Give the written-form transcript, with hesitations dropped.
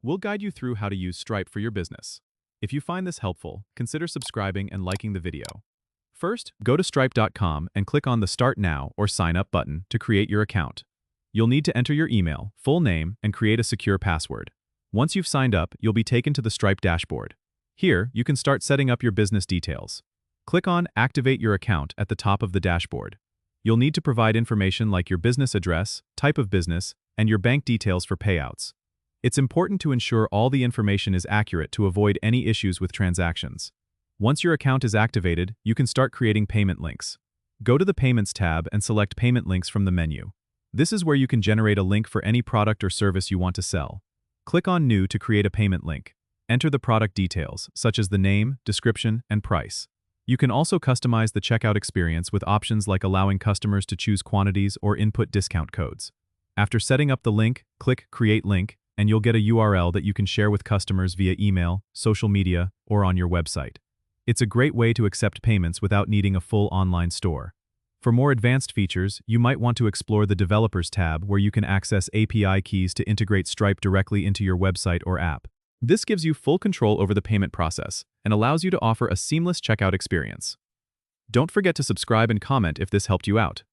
We'll guide you through how to use Stripe for your business. If you find this helpful, consider subscribing and liking the video. First, go to stripe.com and click on the Start Now or Sign Up button to create your account. You'll need to enter your email, full name, and create a secure password. Once you've signed up, you'll be taken to the Stripe dashboard. Here, you can start setting up your business details. Click on Activate Your Account at the top of the dashboard. You'll need to provide information like your business address, type of business, and your bank details for payouts. It's important to ensure all the information is accurate to avoid any issues with transactions. Once your account is activated, you can start creating payment links. Go to the Payments tab and select Payment Links from the menu. This is where you can generate a link for any product or service you want to sell. Click on New to create a payment link. Enter the product details, such as the name, description, and price. You can also customize the checkout experience with options like allowing customers to choose quantities or input discount codes. After setting up the link, click Create Link, and you'll get a URL that you can share with customers via email, social media, or on your website. It's a great way to accept payments without needing a full online store. For more advanced features, you might want to explore the Developers tab where you can access API keys to integrate Stripe directly into your website or app. This gives you full control over the payment process and allows you to offer a seamless checkout experience. Don't forget to subscribe and comment if this helped you out.